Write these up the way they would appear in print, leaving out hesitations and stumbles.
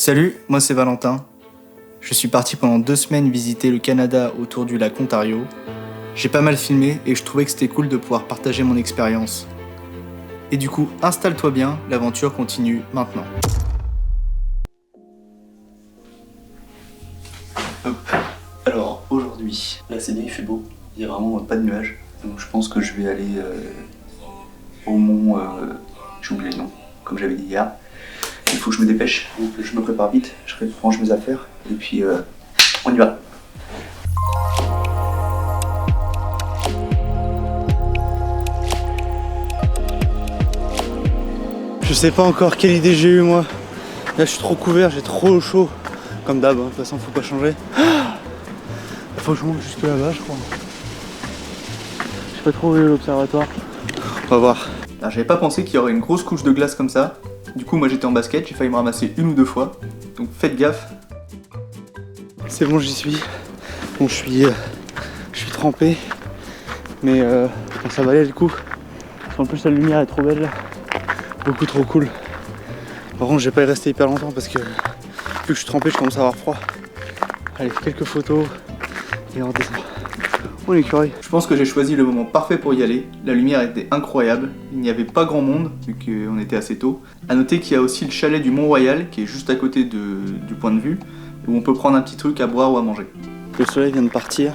Salut, moi c'est Valentin. Je suis parti pendant 2 semaines visiter le Canada autour du lac Ontario. J'ai pas mal filmé et je trouvais que c'était cool de pouvoir partager mon expérience. Et du coup, installe-toi bien, l'aventure continue maintenant. Hop. Alors aujourd'hui, là c'est bien, il fait beau, il y a vraiment pas de nuages. Donc je pense que je vais aller au mont, j'ai oublié le nom, comme j'avais dit hier. Il faut que je me dépêche, donc je me prépare vite, je range mes affaires et puis on y va. Je sais pas encore quelle idée j'ai eu moi. Là je suis trop couvert, j'ai trop chaud. Comme d'hab, de toute façon faut pas changer. Il faut que je monte jusque là-bas je crois. J'ai pas trouvé l'observatoire. On va voir. Alors j'avais pas pensé qu'il y aurait une grosse couche de glace comme ça. Du coup moi j'étais en basket, j'ai failli me ramasser 1 ou 2 fois. Donc faites gaffe. C'est bon, j'y suis. Bon je suis trempé. Mais ça valait le coup. En plus la lumière est trop belle là. Beaucoup trop cool. Par contre je vais pas y rester hyper longtemps parce que vu que je suis trempé je commence à avoir froid. Allez, quelques photos et on redescend. On est curé. Je pense que j'ai choisi le moment parfait pour y aller. La lumière était incroyable. Il n'y avait pas grand monde vu qu'on était assez tôt. A noter qu'il y a aussi le chalet du Mont-Royal qui est juste à côté du point de vue où on peut prendre un petit truc à boire ou à manger. Le soleil vient de partir.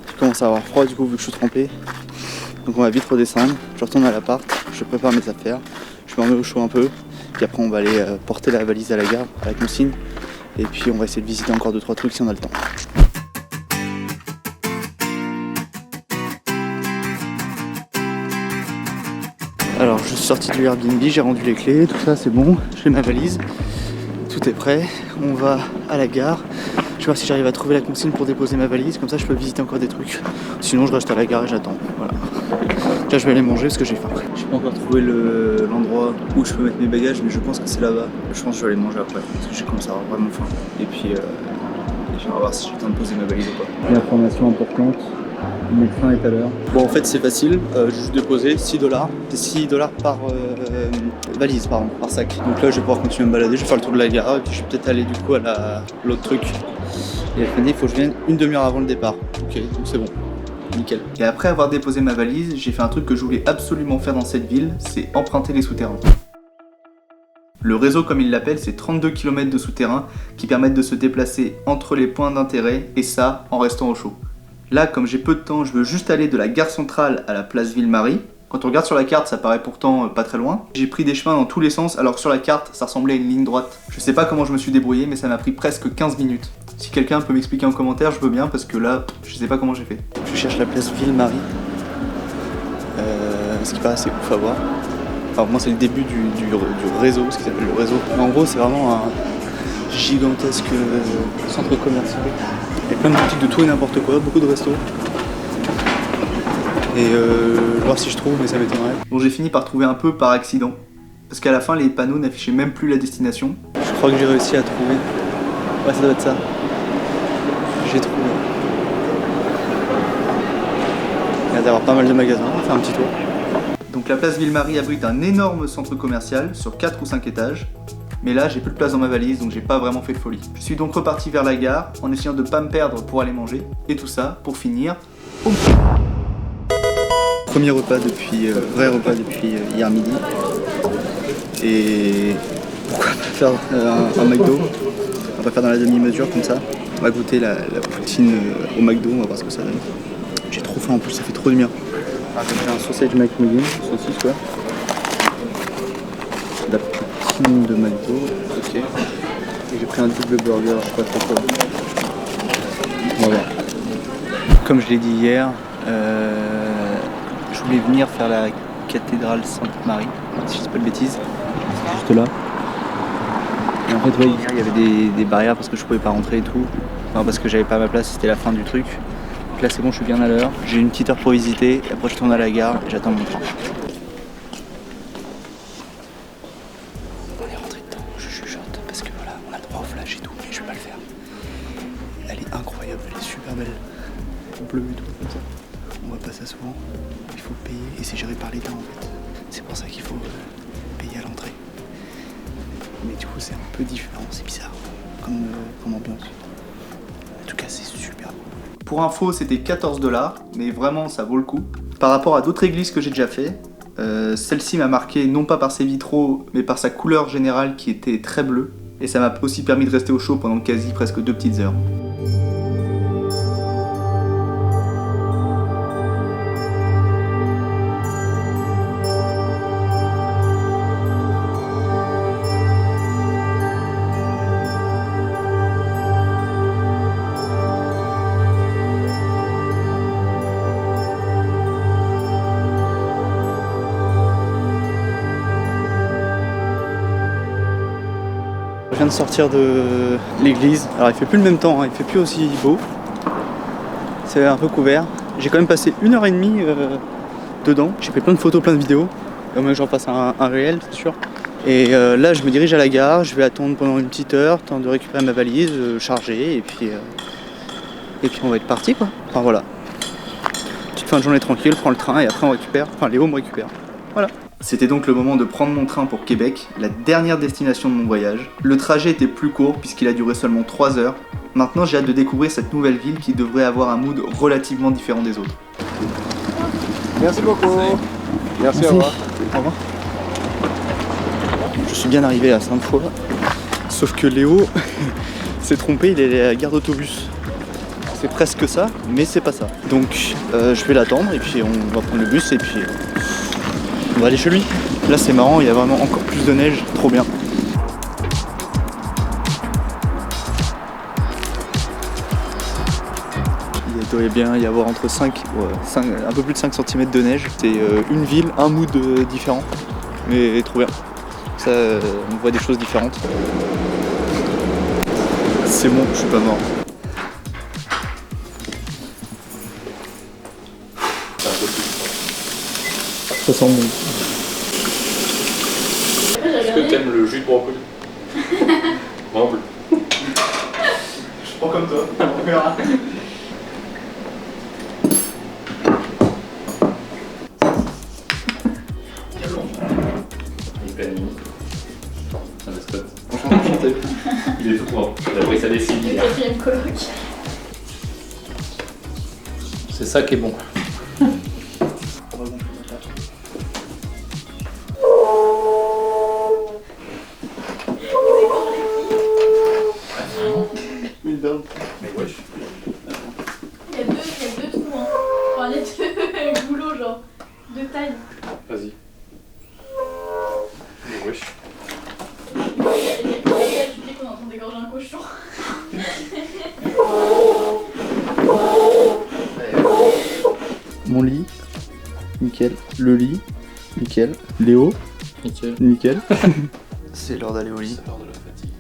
Je commence à avoir froid du coup vu que je suis trempé. Donc on va vite redescendre. Je retourne à l'appart. Je prépare mes affaires. Je me remets au chaud un peu. Puis après on va aller porter la valise à la gare, à la consigne. Et puis on va essayer de visiter encore 2-3 trucs si on a le temps. Alors je suis sorti du Airbnb, j'ai rendu les clés, tout ça c'est bon, j'ai ma valise, tout est prêt, on va à la gare. Je vais voir si j'arrive à trouver la consigne pour déposer ma valise, comme ça je peux visiter encore des trucs. Sinon je reste à la gare et j'attends, voilà. Là je vais aller manger parce que j'ai faim. Je n'ai pas encore trouvé l'endroit où je peux mettre mes bagages, mais je pense que c'est là-bas. Je pense que je vais aller manger après, parce que j'ai commencé à avoir vraiment faim. Et puis on va voir si j'ai le temps de poser ma valise ou pas. Une information importante. Le train est à l'heure. Bon en fait c'est facile, j'ai juste déposé 6$. C'est 6$ par valise, pardon, par sac. Donc là je vais pouvoir continuer à me balader, je vais faire le tour de la gare et puis je vais peut-être aller du coup à l'autre truc. Et il faut que je vienne une demi-heure avant le départ. Ok, donc c'est bon. Nickel. Et après avoir déposé ma valise, j'ai fait un truc que je voulais absolument faire dans cette ville, c'est emprunter les souterrains. Le réseau comme ils l'appellent, c'est 32 km de souterrains qui permettent de se déplacer entre les points d'intérêt et ça en restant au chaud. Là, comme j'ai peu de temps, je veux juste aller de la gare centrale à la place Ville-Marie. Quand on regarde sur la carte, ça paraît pourtant pas très loin. J'ai pris des chemins dans tous les sens, alors que sur la carte, ça ressemblait à une ligne droite. Je sais pas comment je me suis débrouillé, mais ça m'a pris presque 15 minutes. Si quelqu'un peut m'expliquer en commentaire, je veux bien, parce que là, je sais pas comment j'ai fait. Je cherche la place Ville-Marie. Ce qui paraît assez ouf à voir. Alors moi, c'est le début du réseau, ce qui s'appelle le réseau. Mais en gros, c'est vraiment un gigantesque centre commercial. Il y a plein de boutiques de tout et n'importe quoi, beaucoup de restos. Et voir si je trouve, mais ça m'étonnerait. Bon, j'ai fini par trouver un peu par accident. Parce qu'à la fin, les panneaux n'affichaient même plus la destination. Je crois que j'ai réussi à trouver. Ouais, ça doit être ça. J'ai trouvé. Il y a d'avoir pas mal de magasins, on va faire un petit tour. Donc la place Ville-Marie abrite un énorme centre commercial sur 4 ou 5 étages. Mais là, j'ai plus de place dans ma valise, donc j'ai pas vraiment fait de folie. Je suis donc reparti vers la gare, en essayant de pas me perdre pour aller manger. Et tout ça, pour finir, au premier repas depuis, vrai repas depuis hier midi. Et pourquoi pas faire un McDo? On va faire dans la demi-mesure comme ça. On va goûter la poutine au McDo, on va voir ce que ça donne. J'ai trop faim en plus, ça fait trop du bien. J'ai un sausage McMuffin, saucisse quoi. La poutine de McDo, ok. Et j'ai pris un double burger, je sais pas trop quoi. On va voir. Comme je l'ai dit hier, je voulais venir faire la cathédrale Sainte-Marie, si je dis pas de bêtises. C'est juste là. Et en fait, ouais, hier, il y avait des barrières parce que je pouvais pas rentrer et tout. Enfin, parce que j'avais pas ma place, c'était la fin du truc. Donc là, c'est bon, je suis bien à l'heure. J'ai une petite heure pour visiter. Et après, je tourne à la gare et j'attends mon train. On est rentré dedans, je chuchote parce que voilà, on a le droit au flash et tout, mais je vais pas le faire. Elle est incroyable, elle est super belle. Bleue et tout, comme ça. On voit pas ça souvent. Il faut payer et c'est géré par l'État en fait. C'est pour ça qu'il faut payer à l'entrée. mais du coup c'est un peu différent, c'est bizarre comme ambiance. En tout cas c'est super beau. Pour info c'était 14 $, mais vraiment ça vaut le coup. Par rapport à d'autres églises que j'ai déjà fait, celle-ci m'a marqué non pas par ses vitraux, mais par sa couleur générale qui était très bleue. Et ça m'a aussi permis de rester au chaud pendant quasi presque 2 petites heures. Je viens de sortir de l'église. Alors il fait plus le même temps, hein. Il fait plus aussi beau. C'est un peu couvert. J'ai quand même passé 1h30 dedans. J'ai fait plein de photos, plein de vidéos. Au moins que j'en fasse un réel, c'est sûr. Et là je me dirige à la gare. Je vais attendre pendant une petite heure, temps de récupérer ma valise, charger et puis on va être parti quoi. Enfin voilà. Petite fin de journée tranquille, prends le train et après on récupère. Enfin Léo me récupère. Voilà. C'était donc le moment de prendre mon train pour Québec, la dernière destination de mon voyage. Le trajet était plus court puisqu'il a duré seulement 3 heures. Maintenant j'ai hâte de découvrir cette nouvelle ville qui devrait avoir un mood relativement différent des autres. Merci beaucoup. Merci, au revoir. Au revoir. Je suis bien arrivé à Sainte-Foy, sauf que Léo s'est trompé, il est allé à la gare d'autobus. C'est presque ça, mais c'est pas ça. Donc je vais l'attendre et puis on va prendre le bus et puis on va aller chez lui. Là c'est marrant, il y a vraiment encore plus de neige, trop bien. Il doit bien y avoir entre 5, un peu plus de 5 cm de neige. C'est une ville, un mood différent, mais trop bien. Ça, on voit des choses différentes. C'est bon, je suis pas mort. Ça sent bon. Est-ce que t'aimes le jus de brocoli? Vraiment plus. Je prends comme toi, on verra. Il est plein de mini. C'est un mascotte. Enchanté. Il est tout droit. Il a pris sa décision. Le quatrième coloc. C'est ça qui est bon. Mais wesh. Il y a deux trous, hein. Enfin, il y a deux goulots, genre. De taille. Vas-y. Mais wesh. Tu dis qu'on est en train d'égorger un cochon. Mon lit, nickel. Le lit, nickel. Léo, Nickel. nickel. C'est l'heure d'aller au lit. C'est l'heure de la fatigue.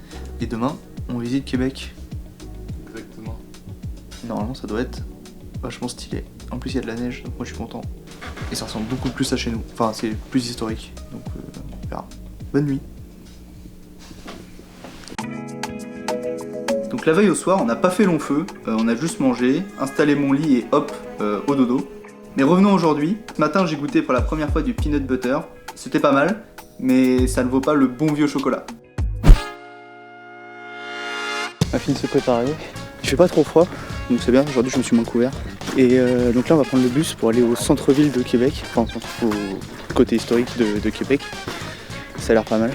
Et demain, on visite Québec. Exactement. Normalement, ça doit être vachement stylé. En plus, il y a de la neige, donc moi je suis content. Et ça ressemble beaucoup plus à chez nous. Enfin, c'est plus historique, donc on verra. Bonne nuit. Donc la veille au soir, on n'a pas fait long feu, on a juste mangé, installé mon lit et hop, au dodo. Mais revenons aujourd'hui. Ce matin, j'ai goûté pour la première fois du peanut butter. C'était pas mal, mais ça ne vaut pas le bon vieux chocolat. On a fini de se préparer. Il fait pas trop froid, donc c'est bien. Aujourd'hui, je me suis moins couvert. Et donc là, on va prendre le bus pour aller au centre-ville de Québec, enfin au côté historique de Québec. Ça a l'air pas mal.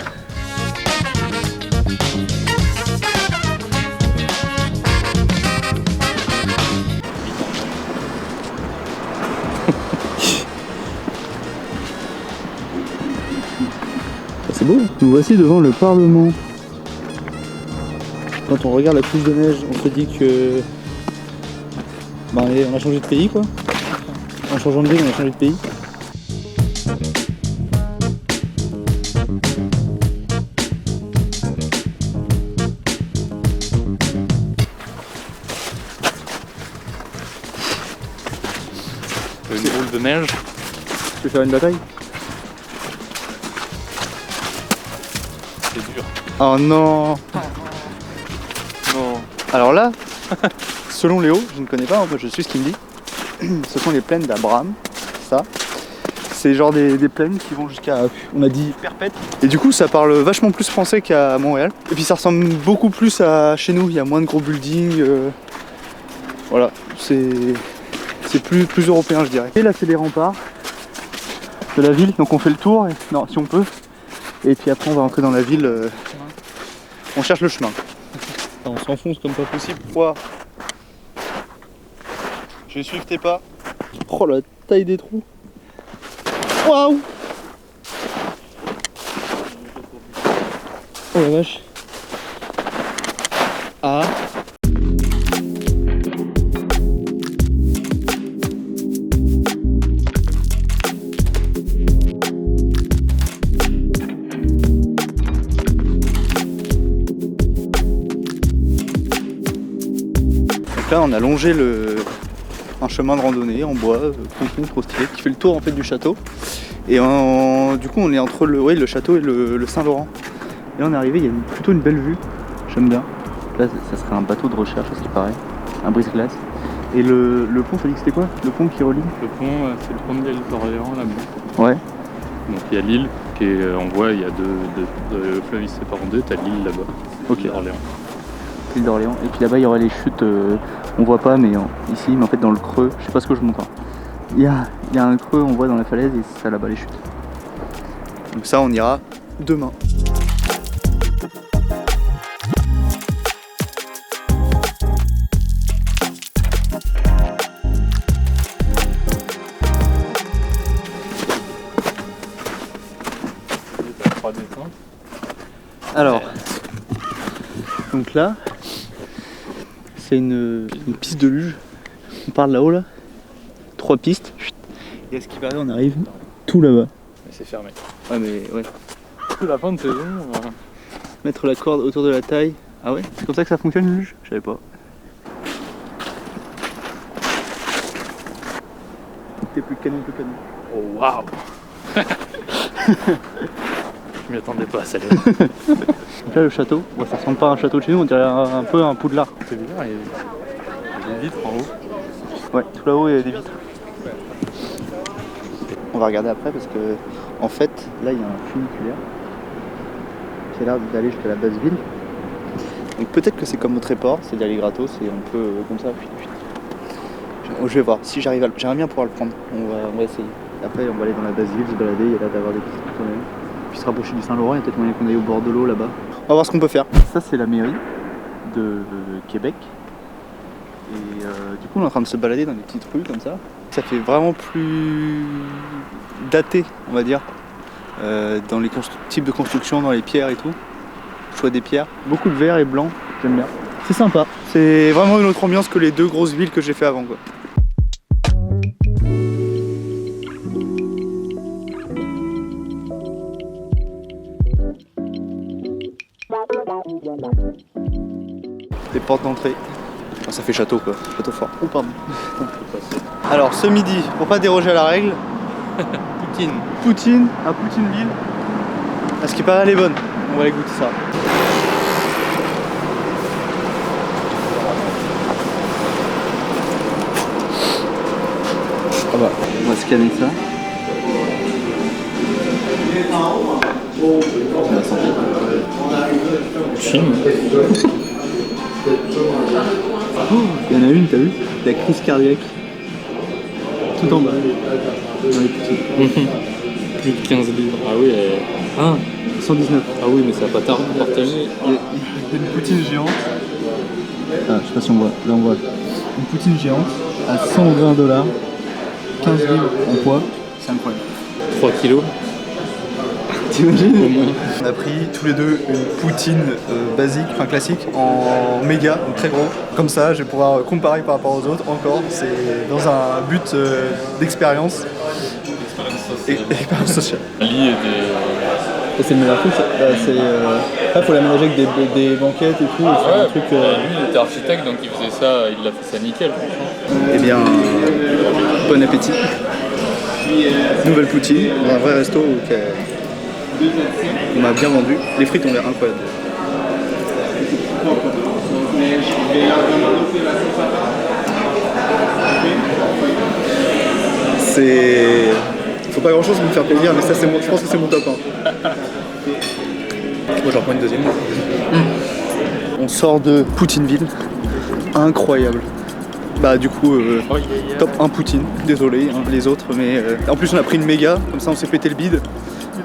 C'est beau. Nous voici devant le Parlement. Quand on regarde la couche de neige, on se dit que bah, on a changé de pays quoi. En changeant de ville, on a changé de pays. Une boule de neige. Tu veux faire une bataille? C'est dur. Oh non. Non. Alors là, selon Léo, je ne connais pas, moi je suis ce qu'il me dit. Ce sont les plaines d'Abraham. Ça, c'est genre des plaines qui vont jusqu'à, on a dit, Perpète. Et du coup ça parle vachement plus français qu'à Montréal. Et puis ça ressemble beaucoup plus à chez nous, il y a moins de gros buildings. Voilà, c'est plus européen je dirais. Et là c'est les remparts de la ville, donc on fait le tour, non si on peut. Et puis après on va rentrer dans la ville, on cherche le chemin. On s'enfonce comme pas possible. Wow. Je vais suivre tes pas. Oh la taille des trous. Waouh. Oh la vache. Ah. Donc là on a longé un chemin de randonnée en bois, trop stylé, qui fait le tour en fait du château. Et du coup on est entre le château et le Saint-Laurent. Et là on est arrivé, il y a plutôt une belle vue, j'aime bien. Là ça serait un bateau de recherche à ce qui paraît, un brise-glace. Et le pont, ça dit que c'était quoi? Le pont qui relie? Le pont, c'est le pont de l'île d'Orléans là-bas. Ouais. Donc il y a l'île qui est en voie, il y a deux fleuves, ils se séparent en deux, t'as l'île là-bas. Ok. D'Orléans. L'île d'Orléans. Et puis là-bas il y aura les chutes, on voit pas mais ici, mais en fait dans le creux, je sais pas ce que je montre. Il y a un creux, on voit dans la falaise et c'est ça là-bas les chutes. Donc ça on ira demain. Alors, donc là, c'est une piste de luge. On part de là-haut là, 3 pistes. Et à ce qui paraît, on arrive tout là-bas. Mais c'est fermé. Ouais, mais ouais. Tout la fin de saison. Mettre la corde autour de la taille. Ah ouais, c'est comme ça que ça fonctionne une luge? Je savais pas. T'es plus canon que canon. Oh waouh. Je m'y attendais pas, ça l'est. Donc là le château, bon, ça ressemble pas à un château de chez nous, on dirait un peu un Poudlard. C'est bizarre, il y a des vitres en haut. Ouais, tout là-haut il y a des vitres. On va regarder après parce que en fait là il y a un funiculaire qui a l'air d'aller jusqu'à la base ville. Donc peut-être que c'est comme au Tréport, c'est d'aller gratos et on peut comme ça. Je vais voir si j'arrive j'aimerais bien pouvoir le prendre. On va essayer. Après on va aller dans la base ville, se balader, il y a l'air d'avoir des petits trucs quand même. Puis se rapprocher du Saint-Laurent, il y a peut-être moyen qu'on aille au bord de l'eau là-bas. On va voir ce qu'on peut faire. Ça c'est la mairie de Québec. Et du coup on est en train de se balader dans des petites rues comme ça. Ça fait vraiment plus daté, on va dire, dans les types de construction, dans les pierres et tout. Le choix des pierres. Beaucoup de vert et blanc, j'aime bien. C'est sympa. C'est vraiment une autre ambiance que les 2 grosses villes que j'ai fait avant quoi. Des portes d'entrée. Oh, ça fait château quoi, château fort. Oh pardon. Alors ce midi, pour pas déroger à la règle, Poutine à Poutineville. À ce qui paraît elle est bonne. On va aller goûter ça. Ah bah, on va scanner ça. On va sentir. Chine. Oh, il y en a une, t'as vu? La crise cardiaque. Tout en bas. Plus de 15 livres. Ah oui, 119. ah oui, mais ça va pas tardé à partager. Il y a une poutine géante. Ah, je sais pas si on voit. Là on voit. Une poutine géante à 120 $. 15 livres en poids. C'est incroyable. 3 kilos. T'imagines? On a pris tous les deux une poutine basique, enfin classique, en méga, donc très gros. Comme ça, je vais pouvoir comparer par rapport aux autres encore. C'est dans un but d'expérience. Expérience sociale. Ali et C'est le meilleur truc, là faut l'aménager avec des banquettes et tout, et faire un truc... Lui il était architecte donc il faisait ça, il l'a fait ça nickel franchement. Eh bien, bon appétit. Nouvelle poutine, dans un vrai resto on m'a bien vendu. Les frites ont l'air incroyables. Faut pas grand chose pour me faire plaisir, mais ça, je pense que c'est mon top 1. Moi, j'en prends une deuxième. On sort de Poutineville. Incroyable. Bah, du coup, top 1 Poutine. Désolé, hein, les autres, mais en plus, on a pris une méga, comme ça, on s'est pété le bide.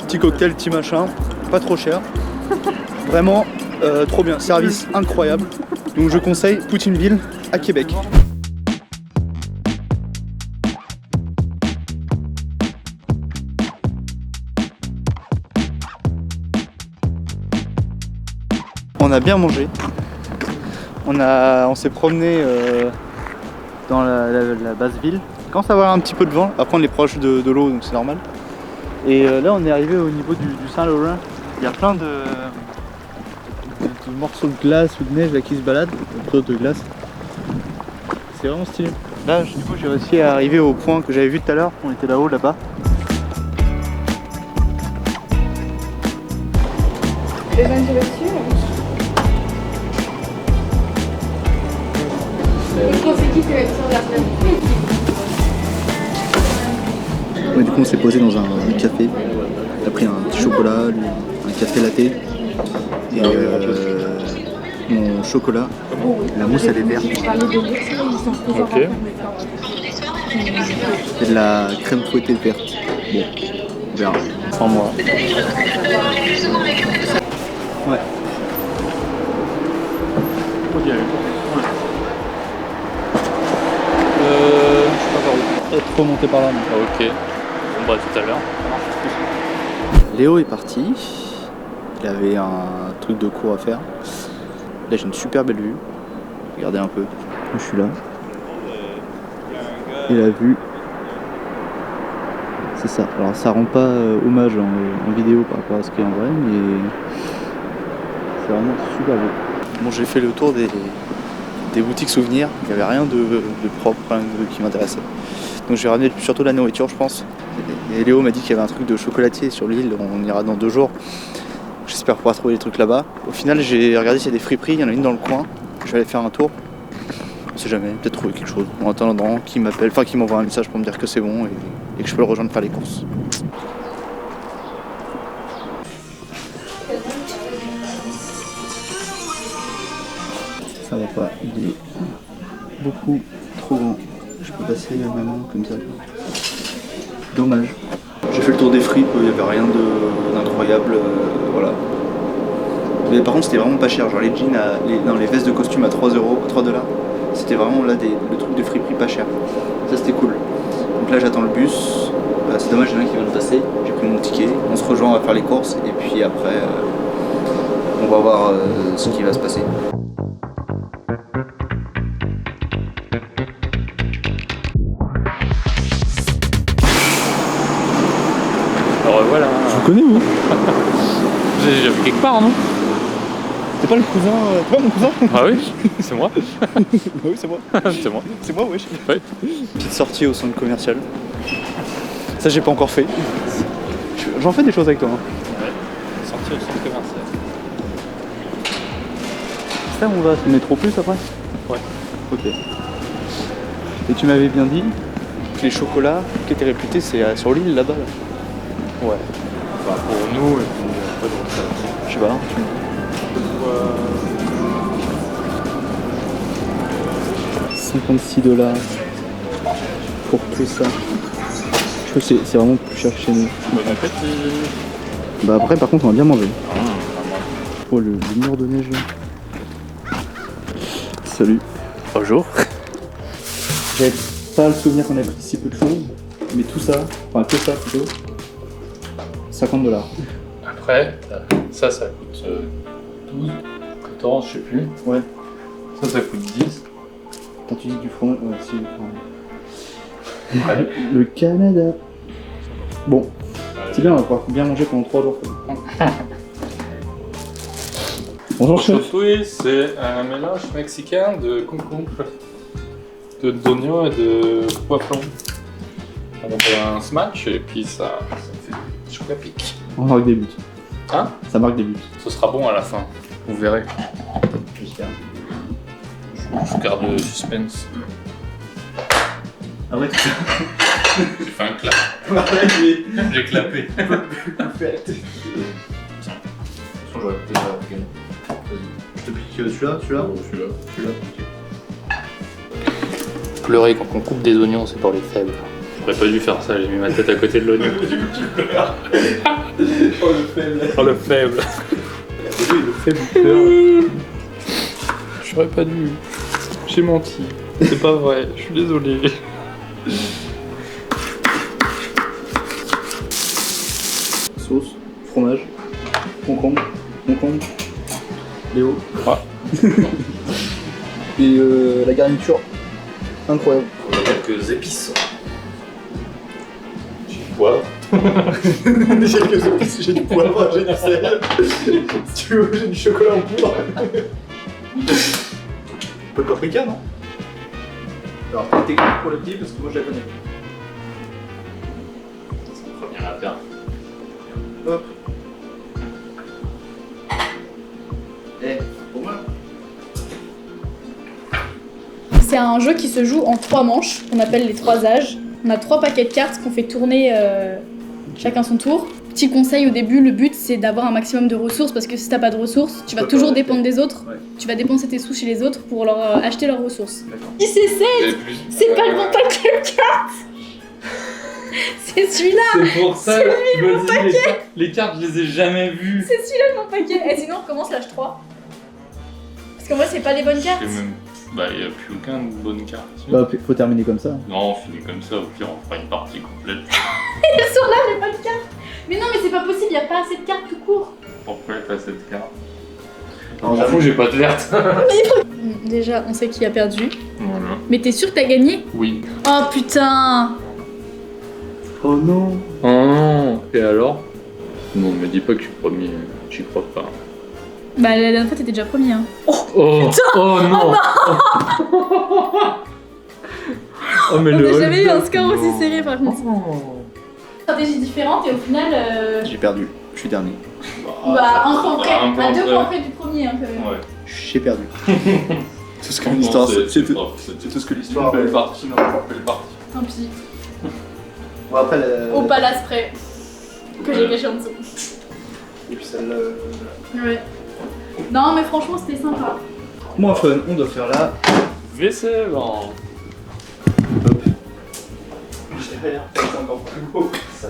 Petit cocktail, petit machin, pas trop cher. Vraiment, trop bien. Service incroyable. Donc, je conseille Poutineville à Québec. On a bien mangé. On s'est promené dans la basse ville. Il commence à avoir un petit peu de vent. Après, on est proche de l'eau, donc c'est normal. Et là, on est arrivé au niveau du Saint-Laurent. Il y a plein de morceaux de glace ou de neige là, qui se baladent, de glace. C'est vraiment stylé. Là, du coup, j'ai réussi à arriver au point que j'avais vu tout à l'heure. On était là-haut, là-bas. Les voitures. C'est qui fait Ouais, du coup, on s'est posé dans un café. On a pris un petit chocolat, lui, un café latte. Et mon chocolat, la mousse elle est verte. Ok. C'est de la crème fouettée verte. Bon, on verra. Sans moi. Ouais. Ok. Je sais pas par où. Être remonté par là. Ok. Bon bah tout à l'heure. Léo est parti. Il avait un truc de cours à faire. Là j'ai une super belle vue. Regardez un peu. Je suis là. Et la vue. C'est ça. Alors ça rend pas hommage en vidéo par rapport à ce qu'il y a en vrai, mais c'est vraiment super beau. Bon, j'ai fait le tour des boutiques souvenirs. Il n'y avait rien de propre, rien qui m'intéressait. Donc je vais ramener surtout la nourriture, je pense. Et Léo m'a dit qu'il y avait un truc de chocolatier sur l'île. On ira dans 2 jours. J'espère pouvoir trouver des trucs là-bas. Au final, j'ai regardé s'il y a des friperies. Il y en a une dans le coin. Je vais aller faire un tour. On sait jamais, peut-être trouver quelque chose. En attendant, qui m'appelle, enfin qui m'envoie un message pour me dire que c'est bon et que je peux le rejoindre faire les courses. Ça va pas, il est beaucoup trop grand. Je peux passer ma main comme ça. Dommage. J'ai fait le tour des fripes, il n'y avait rien d'incroyable, voilà. Mais par contre c'était vraiment pas cher, genre les jeans, les vestes de costume à 3 $, c'était vraiment là le truc de friperie pas cher. Ça c'était cool. Donc là j'attends le bus, c'est dommage, il y en a qui vient de passer, j'ai pris mon ticket, on se rejoint, on va faire les courses et puis après on va voir ce qui va se passer. Alors voilà. Vous connaissez vous? J'ai déjà vu quelque part, non? T'es pas le cousin, t'es pas mon cousin? Ah oui, c'est moi. Oui c'est moi. C'est moi. C'est moi wesh. Ouais. Petite sortie au centre commercial. Ça j'ai pas encore fait. J'en fais des choses avec toi. Hein. Ouais. Sortie au centre commercial. C'est ça où on va? C'est le métro plus après? Ouais. Ok. Et tu m'avais bien dit que les chocolats qui étaient réputés c'est sur l'île là-bas. Là. Ouais. Bah pour nous et puis après donc ça. Je sais pas. 56 $ pour tout ça. Je trouve que c'est vraiment plus cher que chez nous. Bon appétit. Bah après par contre on va bien manger. Oh le mur de neige là. Salut. Bonjour. J'avais pas le souvenir qu'on ait pris si peu de choses, mais tout ça, enfin que ça plutôt, 50 $. Après, ça coûte 12, 14, je sais plus. Ouais. Ça coûte 10. Quand tu dis du fromage, ouais, si, du fromage. Ouais. Le Canada. Bon, c'est bien, on va pouvoir bien manger pendant 3 jours. Bonjour chef. Choutoui, c'est un mélange mexicain de concombre, d'oignons et de poivrons. On fait un smash et puis ça fait chocolat pique. On marque des buts. Hein? Ça marque des buts. Ce sera bon à la fin, vous verrez. J'espère. Je garde le suspense. Ah ouais, J'ai fait un clap. J'ai clapé. J'aurais peut-être gagné. Je te pique celui-là, celui-là. Celui-là. Pleurer quand on coupe des oignons, c'est pour les faibles. J'aurais pas dû faire ça, j'ai mis ma tête à côté de l'oignon. Oh le faible. Oh le faible. Le faible pleure. J'aurais pas dû. J'ai menti. C'est pas vrai, je suis désolé. Sauce, fromage, concombre, Léo. Ouais. Et la garniture, incroyable. Quelques épices. Quoi? J'ai quelques épices, j'ai du poivre, j'ai du sel. Si tu veux, j'ai du chocolat en poudre. Un peu de paprika, non? Alors, technique pour le pied, parce que moi je la connais. C'est la première affaire. Hop. Pour moi. C'est un jeu qui se joue en 3 manches, qu'on appelle les 3 âges. On a 3 paquets de cartes qu'on fait tourner chacun son tour. Petit conseil au début, le but c'est d'avoir un maximum de ressources parce que si t'as pas de ressources, tu vas toujours dépendre des autres. Ouais. Tu vas dépenser tes sous chez les autres pour leur acheter leurs ressources. D'accord. Si c'est 7, c'est pas le bon paquet de cartes. C'est celui-là, C'est pour ça que je me dis, les cartes, je les ai jamais vues. c'est celui-là mon paquet. Et sinon on recommence l'âge 3. Parce qu'en vrai c'est pas les bonnes cartes. Bah, y a plus aucun de bonne carte. Bah, faut terminer comme ça. Non, on finit comme ça, au pire, on fera une partie complète. Elles sont là les bonnes cartes. Mais non mais c'est pas possible, y a pas assez de cartes tout court. Pourquoi il pas cette carte? Alors, Je m'en fous, j'ai pas de verte. Déjà on sait qui a perdu. Voilà. Mais t'es sûr que t'as gagné? Oui. Oh putain. Oh non. Oh non. Et alors? Non, me dis pas que je suis premier, j'y crois pas. Bah la dernière fois t'étais déjà premier hein. Oh, oh non. Oh mais On le n'a jamais eu un Hulk, score aussi non. serré par contre. Stratégie différente et au final J'ai perdu, je suis dernier. bah un point près, Un point à 2 près. points près du premier hein, quand même. Ouais. J'ai perdu. Tout ce que Non, l'histoire, c'est tout. c'est C'est tout ce que une l'histoire. belle partie, non, une belle partie. Tant pis. Bon, après, la... Au palace près. Que j'ai caché en dessous. Et puis celle-là. Ouais. Non mais franchement c'était sympa. Moins fun, on doit faire là. Vaisselle. Hop. J'ai rien, c'est encore plus beau. Ça